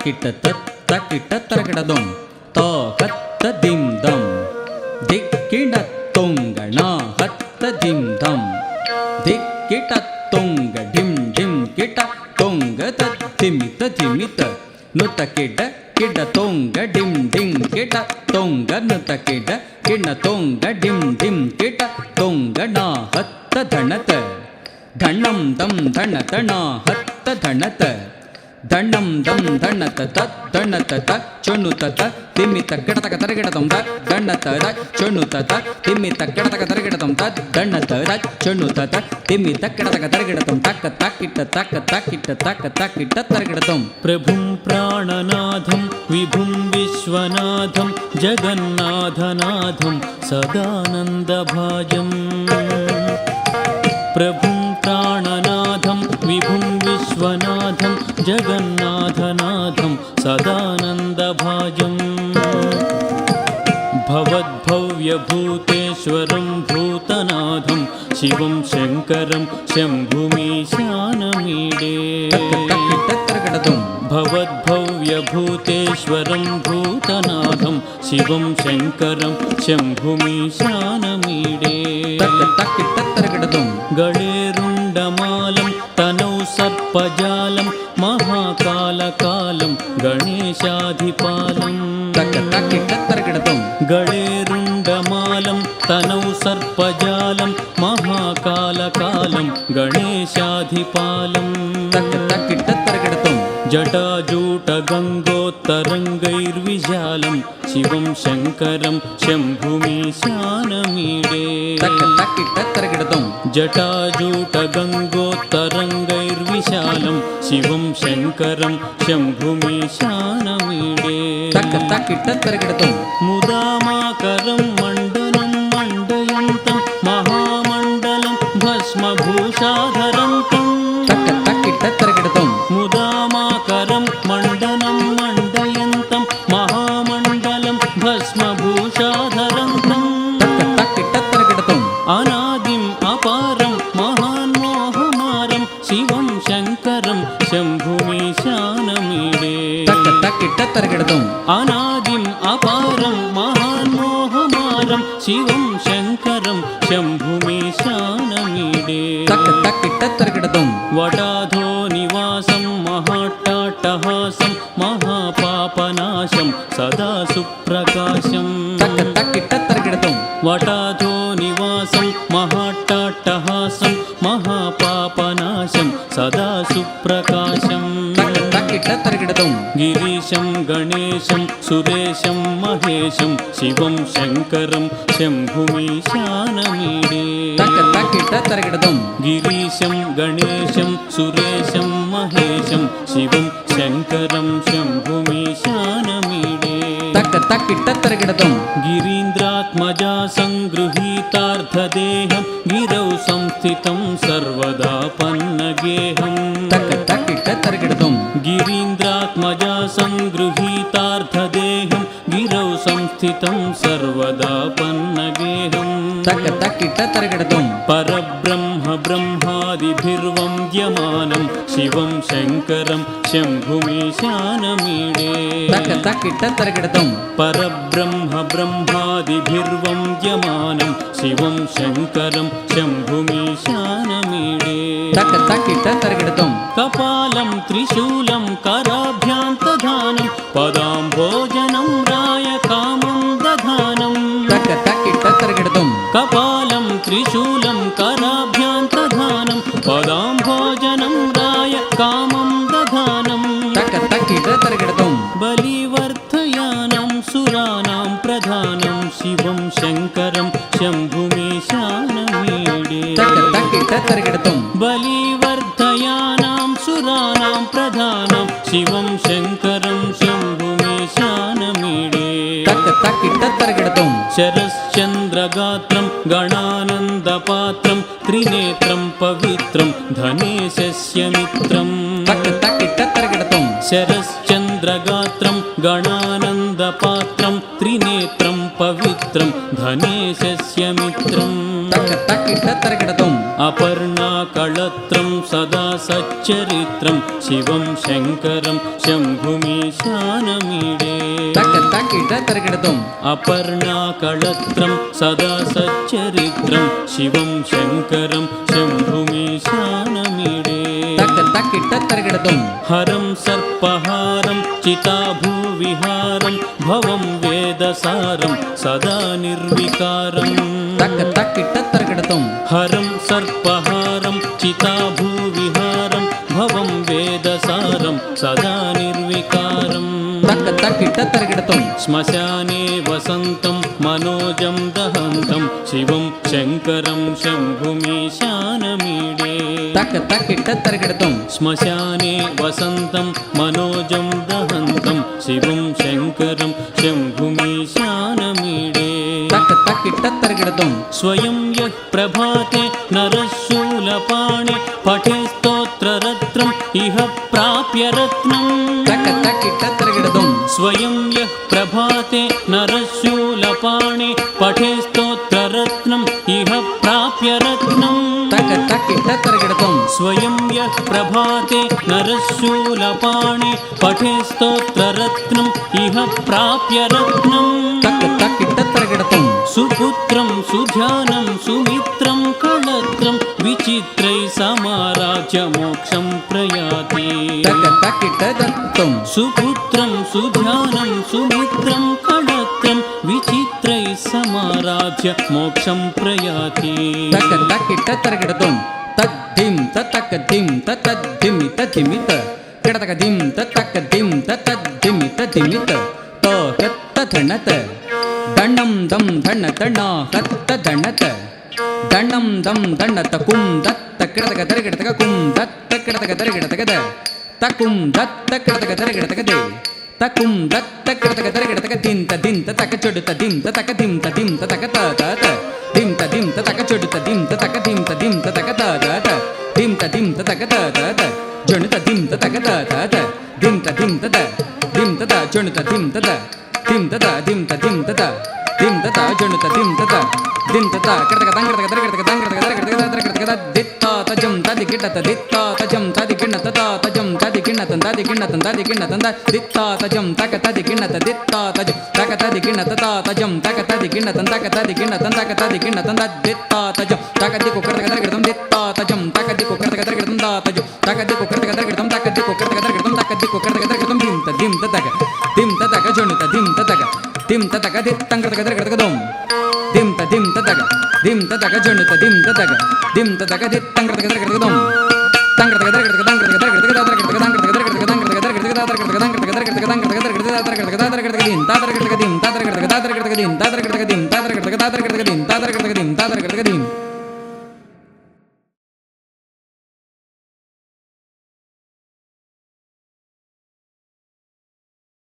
ಕಿಟ್ಟ ತತ್ತ ಕಿಟ್ಟ ತರಗಿಡದೊಂ ತೋ ಕತ್ತ ದಿಂ ದಂ ದಿಕ್ಕಿಡ ತೊಂಗಣ ಹತ್ತ ದಿಂ ದಂ ದಿಕ್ಕಿಟ ತೊಂಗ ಡಿಂ ಡಿಂ ಕಿಟ ತೊಂಗ ತಿಮಿತ ತಿಮಿತ ನುತ ಕಿಡ ಕಿಡ ತೊಂಗ ಡಿಂ ಡಿಂ ಕಿಟ ತೊಂಗ ನುತ ಕಿಡ ಕಿಣ ತೊಂಗ ಡಿಂ ಡಿಂ ಕಿಟ ತೊಂಗ ನಾ ಹತ್ತ ಧಣತ ಧಣ್ಣಂ ದಂ ಧಣತ ನಾ ಹತ್ತ ಧಣತ ದಂಡಂ ದಂ ದಂಡತ ತತ್ ದಂಡತ ತತ್ ಚೊಣ್ಣುತ ತತ್ ತಿಮ್ಮಿತ ಗಿಡತಕ ತರಗಿಡತಂ ತತ್ ದಂಡತ ತತ್ ಚೊಣ್ಣುತ ತತ್ ತಿಮ್ಮಿತ ಗಿಡತಕ ತರಗಿಡತಂ ತತ್ ದಂಡತ ತತ್ ಚೊಣ್ಣುತ ತತ್ ತಿಮ್ಮಿತ ಗಿಡತಕ ತರಗಿಡತಂ ತಕ್ಕ ತಕ್ಕಿಟ್ಟ ತಕ್ಕ ತಕ್ಕಿಟ್ಟ ತಕ್ಕ ತಕ್ಕಿಟ್ಟ ತರಗಿಡತಂ ಪ್ರಭುಂ ಪ್ರಾಣನಾಥಂ ವಿಭುಂ ವಿಶ್ವನಾಥಂ ಜಗನ್ನಾಥನಾಥಂ ಸದಾನಂದಭಾಜಂ ಪ್ರಭುಂ ಪ್ರಾಣನಾಥಂ ವಿಭುಂ ವಿಶ್ವನಾಥಂ ಜಗನ್ನಾಥನಾಥಂ ಸದಾನಂದಭಾಜಂ ಭವದ್ಭವ್ಯಭೂತೇಶ್ವರಂ ಭೂತನಾಥಂ ಶಿವಂ ಶಂಕರಂ ಶಂಭುಮೀಶಾನಮೀಡೇ ಭವದ್ಭವ್ಯಭೂತೇಶ್ವರಂ ಭೂತನಾಥಂ ಶಿವಂ ಶಂಕರಂ ಶಂಭುಮೀಶಾನಮೀಡೇ ಗಣೇರುಂಡಮಾಲಂ ತನೌ ಸರ್ಪಜಾಲಂ ಮಹಾಕಾಲಕಾಲಂ ಗಣೇಶಾಧಿಪಾಲಂ ಗಣೇರುಂಡಮಾಲಂ ತನೌ ಸರ್ಪಜಾಲಂ ಮಹಾಕಾಲಕಾಲಂ ಗಣೇಶಾಧಿಪಾಲಂ ಜಟಾಜೂಟಗಂಗೋತ್ತರಂಗೈರ್ವಿಶಾಲಂ ಶಿವಂ ಶಂಕರಂ ಶಂಭುಮೀಶಾನಮೀಡೇ ಜಟಾಜೂಟಗಂಗೋತ್ತರಂಗೈರ್ವಿಶಾಲಂ ಶಿವಂ ಶಂಕರಂ ಶಂಭುಮೀಶಾನಮೀಡೇ ಮುದಾಮಾಕರಂ ಮಂಡಲಂ ಮಂಡಯಂತಂ ಮಹಾಮಂಡಲಂ ಭಸ್ಮಭೂಷಾಧರಂತಂ ಮುದಾಮಾಕರಂ ಮಂಡಲಂ ಮಂಡಯಂತಂ ಮಹಾಮಂಡಲಂ ಭಸ್ಮಭೂಷಾಧರಂತಂ ಅನಾದಿಂ ಅಪಾರಂ ಮಹಾನ್ಮೋಹಮಾರಂ ಶಿವಂ ಶಂಕರಂ ಶಂಭುಮೀಶಾನಮೀಡೇ ಅನಾದಿಂ ಅಪಾರಂ ಮಹಾನ್ಮೋಹಮಾರಂ ಶಿವಂ ಶಂಕರಂ ಶಂಭುಮೀಶಾನಮೀಡೇ ವಟಾಧೋ ನಿವಾಸಂ ಮಹಾಟ್ಟಾಟ್ಟಹಾಸಂ ಮಹಾಪಾಪನಾಶಂ ಸದಾ ಸುಪ್ರಕಾಶಂ ವಟಾಧೋ ನಿವಾಸಂ ಮಹಾಟ್ಟಾಟ್ಟಹಾಸಂ ಮಹಾಪಾಪನಾಶಂ ಸದಾ ಸುಪ್ರಕಾಶಂ ಗಿರೀಶಂ ಗಣೇಶಂ ಸುರೇಶಂ ಮಹೇಶಂ ಶಿವಂ ಶಂಕರಂ ಶಂಭುಮೀಶಾನಮೀಡೇ ಗಿರೀಶಂ ಗಣೇಶಂ ಸುರೇಶಂ ಮಹೇಶಂ ಶಿವಂ ಶಂಕರಂ ಶಂಭುಮೀಶಾನಮೀಡೇ ಗಿರೀಂದ್ರಾತ್ಮಜಾ ಸಂಗೃಹೀತಾರ್ಥದೇಹಂ ಗಿರೌ ಸಂಸ್ಥಿತಂ ಸರ್ವದಾ ಪನ್ನಗೇಹಂ ಗಿರೀಂದ್ರಾತ್ಮಜಾ ಸಂಗೃಹೀತಾರ್ಥದೇಹಂ ಗಿರೌ ಸಂಸ್ಥಿತಂ ಸರ್ವದಾ ಪನ್ನಗೇಹಂ ಪರಬ್ರಹ್ಮ ಬ್ರಹ್ಮಾದಿಭಿರ್ವಂದ್ಯಮಾನಂ ಶಿವಂ ಶಂಕರಂ ಶಂಭುಮೀಶಾನಮೀಡೇ ಪರಬ್ರಹ್ಮ ಬ್ರಹ್ಮಾದಿಭಿರ್ವಂದ್ಯಮಾನಂ ಶಿವಂ ಶಂಕರಂ ಶಂಭುಮೀಶಾನಮೀಡೇ ಕಪಾಲಂ ತ್ರಿಶೂಲಂ ಕರಾಭ್ಯಾಂತಧಾನಂ ಪದಾಂಭೋಜನಂ ರಾಯ ಕಾಮಂ ದಧಾನಂ ಕಪಾಲಂ ತ್ರಿಶೂಲಂ ಕರಾಭ್ಯಾಂತಧಾನಂ ಪದಾಂಭೋಜನಂ ರಾಯ ಕಾಮಂ ದಧಾನಂ ಬಲಿವರ್ಧಯಾನಂ ಸುರಾನಾಂ ಪ್ರಧಾನಂ ಶಿವಂ ಶಂಕರಂ ಶಂಭುಮೀಶಾನಮೀಡೇ ಬಲಿವರ್ಧಯಾನಾಂ ಸುರಾನಾಂ ಪ್ರಧಾನಂ ಶಿವಂ ಶಂಕರಂ ಶಂಭುಮೀಶಾನಮೀಡೇ ಶರಶ್ಚಂದ್ರಗಾತ್ರಂ ಗಣಾನಂದಪಾತ್ರಂ ತ್ರಿನೇತ್ರಂ ಪವಿತ್ರಂ ಧನೇಶಸ್ಯ ಮಿತ್ರಂ ಶರಶ್ಚಂದ್ರಗಾತ್ರಂ ಗಣಾನಂದಪಾತ್ರಂ ತ್ರಿನೇತ್ರಂ पवित्रं धनेशस्य मित्रम् तक तकिट तरकिडतुं अपर्णाकळत्रं सदा सच्चरित्रं शिवं शङ्करं शम्भुमीशानमीडे तक तकिट तरकिडतुं अपर्णाकळत्रं सदा सच्चरित्रं शिवं शङ्करं शम्भुमीशानमीडे तक तकिट तरकिडतुं हरं सर्पहारं चिताभूविहारं भवं वेदसारं सदा निर्विकारम् तक तकिट तरकिडतुं हरं सर्पहारं चिताभूविहारं भवं वेदसारं सदा निर्विकारम् तक तकिट तरकिडतुं श्मशाने वसन्तं मनोजं दहन्तं शिवं शङ्करं शम्भुमीशानमीडे तक तकिट तरकिडतुं श्मशाने वसन्तं मनोजं दहन्तं शिवं शङ्करं शम्भुमीशानमीडे तक तकिट तरकिडतुं स्वयं यः प्रभाते नरशूलपाणे पठे स्तोत्ररत्नम् इह प्राप्य रत्नम् तक तकिट तरकिडतुं स्वयं यः प्रभाते नरशूलपाणे पठे स्तोत्ररत्नम् इह प्राप्य रत्नम् तक तकिट तरकिडतुं स्वयं यः प्रभाते नरशूलपाणे पठे स्तोत्ररत्नम् इह प्राप्य रत्नम् तक तकिट तरकिडतुं सुपुत्रं सुध्यानं सुमित्रं कळत्रं विचित्रै समाराज्य मोक्षं प्रयाति तक तकिट दत्तुं सुपुत्रं सुध्यानं सुमित्रं कळत्रं विचित्रै समाराज्य मोक्षं प्रयाति तक तकिट तरकिडतुं तद्धिं ततक धिं ततद्धिमि तद्धिमित किडतक धिं ततक धिं ततद्धिमि तद्धिमित त कत्त धणत दण्डं दं धण दणा हत्त धणत दण्डं दं दण्डत कुं दत्त किडतक दरकिडतक कुं दत्त किडतक दरकिडतक द तकुं दत्त किडतक दरकिडतक दे तकुं दत्त किडतक दरकिडतक दिंत दिंत तक चोडुत दिंत तक दिंत दिंत तक त त दिंत दिंत तक चोडुत दिंत तक दिंत दिंत तक त त दिंत दिंत तक त त जणुत दिंत तक त त दिंत दिंत त दिंत त जणुत दिंत त दिंत त दिंत दिंत त दिंत त जणुत दिंत त दिंत त किडतक दंगडतक दरकिडतक दंगडतक दरकिडतक दरकिडतक दित्ता तजं तदि किडत दित्ता तजं तदि किण्णत ता तजं तदि किण्णत तदि किण्णत तदि किण्णत दित्ता तजं तक तदि किण्णत दित्ता तजं तक तदि किण्णत ता तजं तक तदि किण्णत तक तदि किण्णत तक तदि किण्णत दित्ता तजं तक दिको किडतक दरकिडतं दित्ता तजं तक दिको किडतक दरकिडतं ता तजं तक दिको किडतक दरकिडतं तक दिको किडतक दरकिडतं तक दिको किडतक दरकिडतं दिंत दिंत तक जणुत दिंत तक दित्तं किडतक दरकिडतक दोम दिंत तक जणुत दिंत तक दित्तं किडतक दरकिडतक दोम तंगडतक दरकिडतक दंगडतक दरकिडतक दरकिडतक दंगडतक दरकिडतक दंगडतक दरकिडतक दरकिडतक दंगडतक दरकिडतक दंगडतक दरकिडतक दरकिडतक दिन तादरकिडतक दिन तादरकिडतक दिन तादरकिडतक दिन तादरकिडतक दिन तादरकिडतक दिन तादरकिडतक दिन तादरकिडतक दिन तादरकिडतक दिन